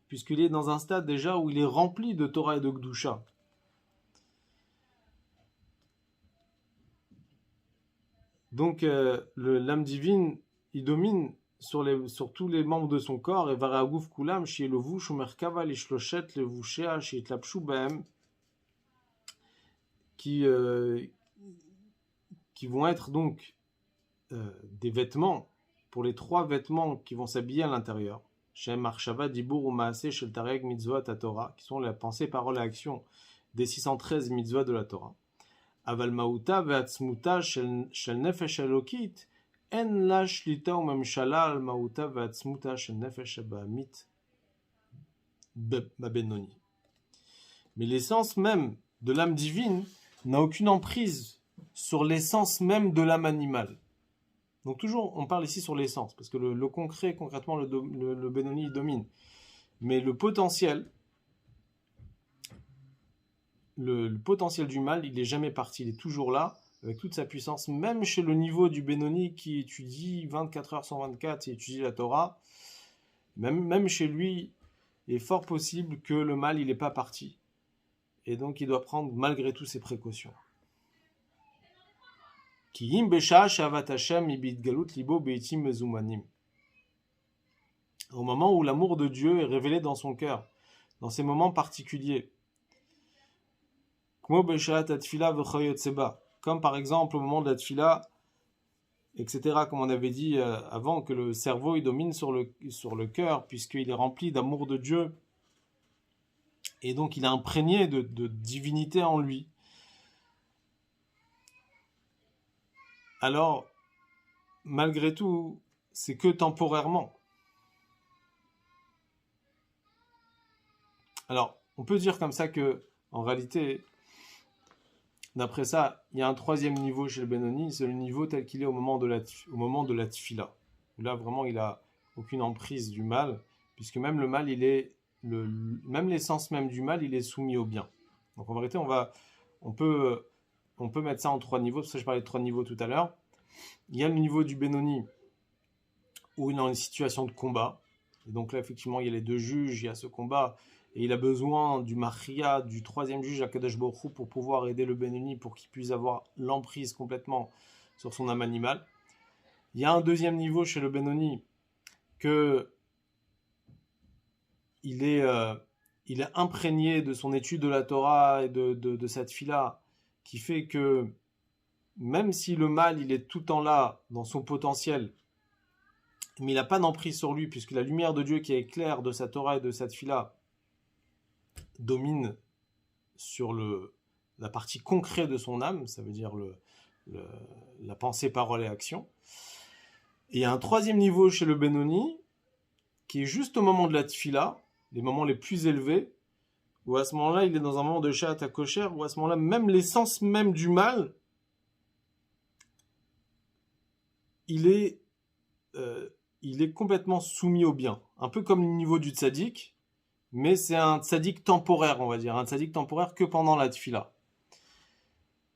puisqu'il est dans un stade déjà où il est rempli de Torah et de Gdusha. Donc l'âme divine, il domine sur tous les membres de son corps, et Varagouf Kulam, chez le Vush, Merkava, les Shlochet, le Vushea, chez Tlapshu Bahem, qui vont être donc des vêtements pour les 3 vêtements qui vont s'habiller à l'intérieur. Shem Marshava, Dibur ou Maaseh, Shel Tareg, Mitzvot, Torah, qui sont la pensée, parole et action des 613 mitzvot de la Torah. Aval Mauta, Veatzmuta, Shel Nefesh Elokit, En la Shlita ou Memshala, Al Mauta, Veatzmuta, Shel Nefesh Abahamit, Babenoni. Mais l'essence même de l'âme divine n'a aucune emprise sur l'essence même de l'âme animale. Donc toujours, on parle ici sur l'essence, parce que le concret, concrètement, le Benoni domine. Mais le potentiel du mal, il n'est jamais parti, il est toujours là, avec toute sa puissance, même chez le niveau du Benoni qui étudie 24 heures sur 24 et étudie la Torah, même chez lui, il est fort possible que le mal, il n'est pas parti. Et donc, il doit prendre malgré tout ses précautions. Au moment où l'amour de Dieu est révélé dans son cœur, dans ces moments particuliers, comme par exemple au moment de la tfila, etc., comme on avait dit avant, que le cerveau il domine sur le cœur, puisqu'il est rempli d'amour de Dieu, et donc il est imprégné de divinité en lui. Alors, malgré tout, c'est que temporairement. Alors, on peut dire comme ça que, en réalité, d'après ça, il y a un 3e niveau chez le Benoni, c'est le niveau tel qu'il est au moment de la tfila. Où là, vraiment, il n'a aucune emprise du mal, puisque même le mal, même l'essence même du mal, il est soumis au bien. Donc en vérité, on peut mettre ça en 3 niveaux, parce que je parlais de 3 niveaux tout à l'heure. Il y a le niveau du Benoni, où il est dans une situation de combat. Et donc là, effectivement, il y a les 2 juges, il y a ce combat, et il a besoin du Maria, du 3e juge, Akadosh Baruch Hu, pour pouvoir aider le Benoni, pour qu'il puisse avoir l'emprise complètement sur son âme animale. Il y a un 2e niveau chez le Benoni, que il est imprégné de son étude de la Torah et de cette fila, qui fait que même si le mal il est tout le temps là dans son potentiel, mais il n'a pas d'emprise sur lui, puisque la lumière de Dieu qui éclaire de sa Torah et de cette fila domine sur la partie concrète de son âme, ça veut dire la pensée, parole et action. Et il y a un 3e niveau chez le Benoni, qui est juste au moment de la tfila, les moments les plus élevés, où à ce moment-là, il est dans un moment de Shat HaKosher, où à ce moment-là, même l'essence même du mal, il est complètement soumis au bien. Un peu comme le niveau du tzaddik, mais c'est un tzaddik temporaire, on va dire. Un tzaddik temporaire que pendant la tfila.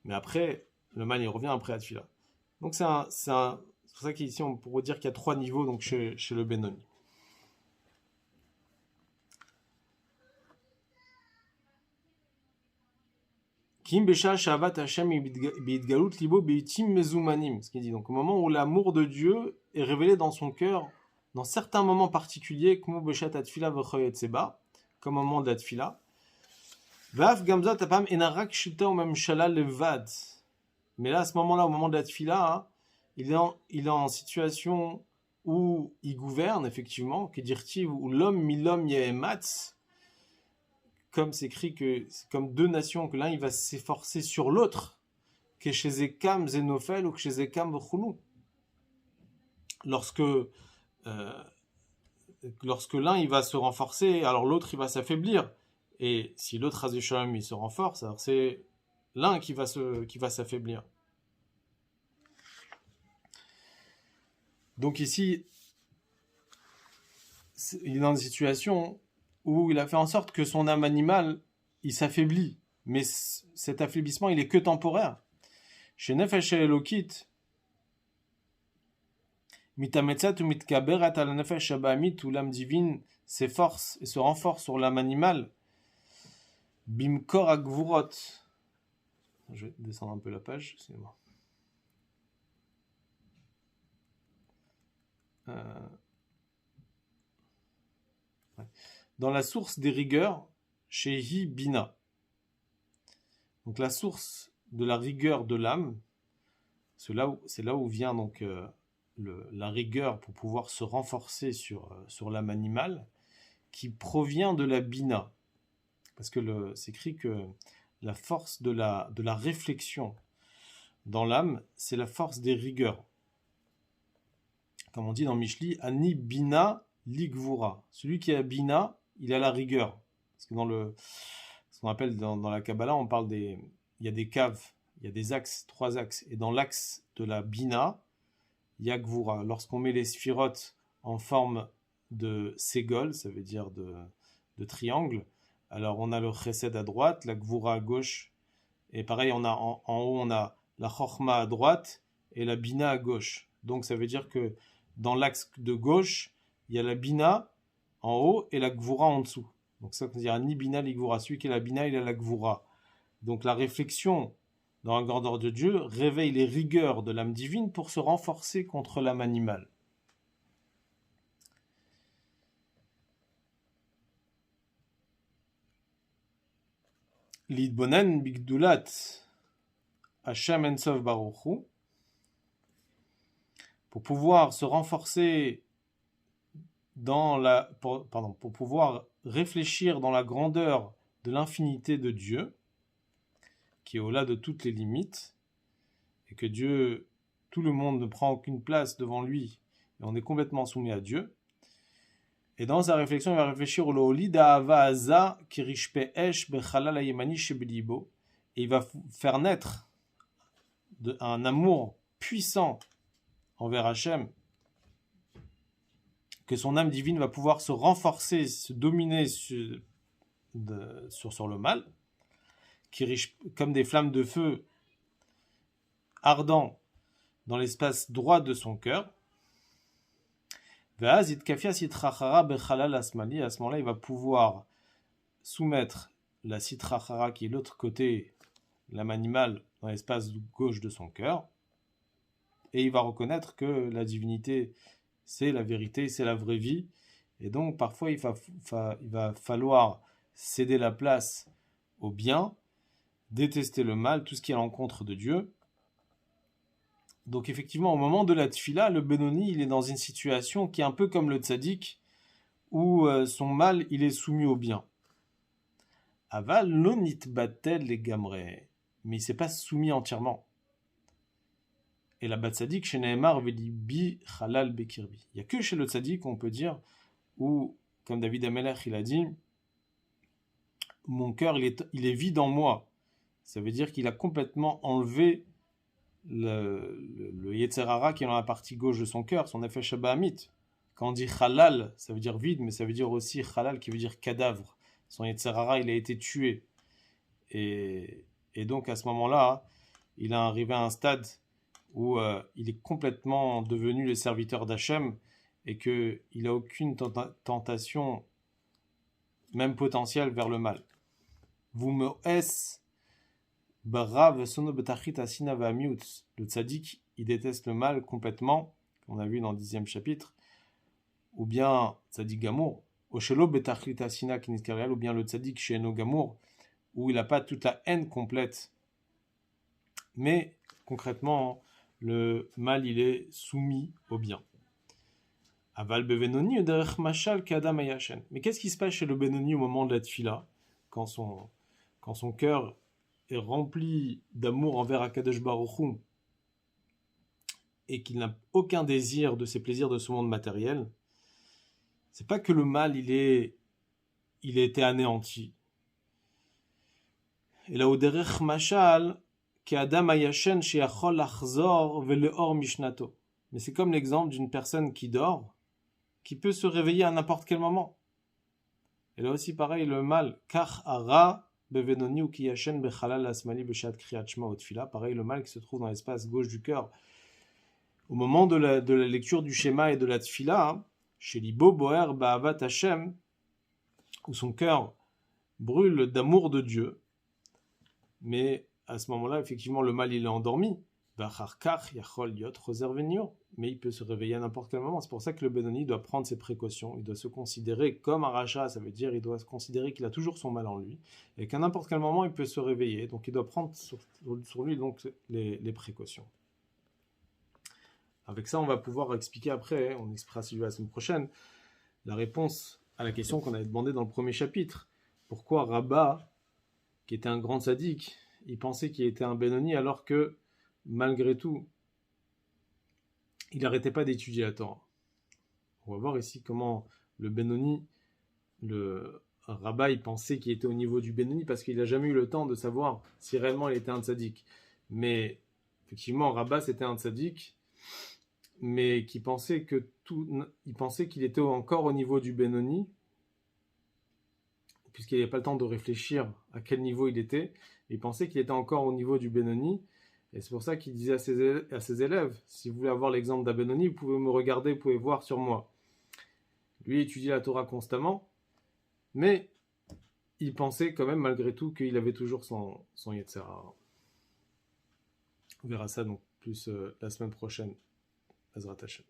Mais après, Le man, il revient après la tefila. Donc c'est pour ça qu'ici, on pourrait dire qu'il y a 3 niveaux donc chez le Benoni. Kim Besha Shavat Hashem Bidgalut Libo Beitim Mezumanim. Ce qu'il dit. Donc au moment où l'amour de Dieu est révélé dans son cœur, dans certains moments particuliers, comme Beshat Atfila V'Choyet Seba, comme au moment de la Tfila. Vaf Gamzat Apam Enarak Shita ou même Shalal Levad. Mais là, à ce moment-là, au moment de la Tfila, hein, il est en situation où il gouverne, effectivement, Kedirtiv, où l'homme milom yematz, comme c'est écrit que c'est comme 2 nations, que l'un il va s'efforcer sur l'autre, que chez Zekam Zenofel ou que chez Zekam V'Chulu. Lorsque l'un il va se renforcer, alors l'autre il va s'affaiblir. Et si l'autre Hazeshalom il se renforce, alors c'est l'un qui va s'affaiblir. Donc ici, il est dans une situation où il a fait en sorte que son âme animale, il s'affaiblit. Mais cet affaiblissement, il est que temporaire. Chez Nefesh Elokit, mitametzat ou mitkaberat al nefesh habamit, où l'âme divine s'efforce et se renforce sur l'âme animale. Bimkor agvurot. Je vais descendre un peu la page, excusez-moi. Dans la source des rigueurs, chez Hi Bina. Donc la source de la rigueur de l'âme, c'est là où vient donc la rigueur pour pouvoir se renforcer sur l'âme animale, qui provient de la Bina. Parce que c'est écrit que la force de la réflexion dans l'âme, c'est la force des rigueurs. Comme on dit dans Mishli, Ani Bina Ligvura. Celui qui a Bina, il a la rigueur. Parce que ce qu'on appelle dans la Kabbalah, on parle il y a des caves, il y a des axes, 3 axes. Et dans l'axe de la Bina, il y a Gvura. Lorsqu'on met les sphirotes en forme de ségol, ça veut dire de triangle, alors on a le chesed à droite, la Gvura à gauche. Et pareil, en haut, on a la chorma à droite et la Bina à gauche. Donc ça veut dire que dans l'axe de gauche, il y a la Bina en haut et la Gvura en dessous. Donc ça veut dire ni Bina ni Gvura. Celui qui a la Bina, il a la Gvura. Donc la réflexion dans la grandeur de Dieu réveille les rigueurs de l'âme divine pour se renforcer contre l'âme animale. Lidbonen bigdulat Hashem Ensof Baruchu, pour pouvoir se renforcer pour pouvoir réfléchir dans la grandeur de l'infinité de Dieu, qui est au-delà de toutes les limites, et que Dieu, tout le monde ne prend aucune place devant lui, et on est complètement soumis à Dieu. Et dans sa réflexion, il va réfléchir au Loolida Ava Aza Kirishpe Esh Bechalal Ayemani Shebelibo, et il va faire naître un amour puissant envers Hachem, que son âme divine va pouvoir se renforcer, se dominer sur le mal, qui riche comme des flammes de feu ardents dans l'espace droit de son cœur. À ce moment-là, il va pouvoir soumettre la sitrachara, qui est l'autre côté, l'âme animale, dans l'espace gauche de son cœur, et il va reconnaître que la divinité, c'est la vérité, c'est la vraie vie, et donc parfois il va falloir céder la place au bien, détester le mal, tout ce qui est à l'encontre de Dieu. Donc effectivement, au moment de la tfila, le Benoni, il est dans une situation qui est un peu comme le tzaddik, où son mal, il est soumis au bien. Aval lonit batel les gamre, mais il ne s'est pas soumis entièrement. Et la bat tzaddik, chez Nehemar, velibi halal bekirbi. Il n'y a que chez le tzaddik, on peut dire, où, comme David Amelech, il a dit, mon cœur, il est vide en moi. Ça veut dire qu'il a complètement enlevé le Yetzer Hara qui est dans la partie gauche de son cœur, son effet Shabbahamit. Quand on dit halal, ça veut dire vide, mais ça veut dire aussi halal qui veut dire cadavre. Son Yetzer Hara, il a été tué. Et donc à ce moment-là, il est arrivé à un stade où il est complètement devenu le serviteur d'Hachem et qu'il n'a aucune tentation, même potentielle, vers le mal. Vous me es barav sono betachit asina va'amiut. Le tzaddik, il déteste le mal complètement, comme on a vu dans le 10e chapitre, ou bien tzaddik gamour, oshelo betachit asina kiniskarial, ou bien le tzaddik she'eno gamour, où il n'a pas toute la haine complète. Mais concrètement, le mal, il est soumis au bien. Aval bevenoni ou derech mashal kadam ayashen. Mais qu'est-ce qui se passe chez le Benoni au moment de la tfila, quand son cœur est rempli d'amour envers Akadosh Baruch Hu et qu'il n'a aucun désir de ses plaisirs de ce monde matériel? C'est pas que le mal, il a été anéanti. Et là, au derech mashal kadam ayashen she'achol lachzor ve'leor mishnato. Mais c'est comme l'exemple d'une personne qui dort, qui peut se réveiller à n'importe quel moment. Et là aussi, pareil, le mal, kach ara bevenoni ou kiyashen bechalal asmali beshat kriyat shema ou tfila, pareil, le mal qui se trouve dans l'espace gauche du cœur. Au moment de la lecture du schéma et de la tfila, chez libo boer ba'avat Hashem, où son cœur brûle d'amour de Dieu, mais à ce moment-là, effectivement, le mal, il est endormi. Mais il peut se réveiller à n'importe quel moment. C'est pour ça que le Benoni doit prendre ses précautions. Il doit se considérer comme un rachat. Ça veut dire qu'il doit se considérer qu'il a toujours son mal en lui et qu'à n'importe quel moment il peut se réveiller. Donc il doit prendre sur lui donc les précautions. Avec ça, on va pouvoir expliquer après, on expliquera si la semaine prochaine, la réponse à la question qu'on avait demandé dans le premier chapitre. Pourquoi Rabba, qui était un grand sadique, il pensait qu'il était un Benoni alors que malgré tout, il n'arrêtait pas d'étudier la Torah. On va voir ici comment le Benoni, le Rabba, il pensait qu'il était au niveau du Benoni parce qu'il n'a jamais eu le temps de savoir si réellement il était un tzaddik. Mais effectivement, Rabba, c'était un tzaddik, mais il pensait qu'il était encore au niveau du Benoni, puisqu'il n'avait pas le temps de réfléchir à quel niveau il était. Il pensait qu'il était encore au niveau du Benoni. Et c'est pour ça qu'il disait à ses élèves, si vous voulez avoir l'exemple d'un Benoni, vous pouvez me regarder, vous pouvez voir sur moi. Lui, il étudiait la Torah constamment, mais il pensait quand même, malgré tout, qu'il avait toujours son Yetzer Hara. On verra ça donc plus la semaine prochaine. Bezrat Hashem.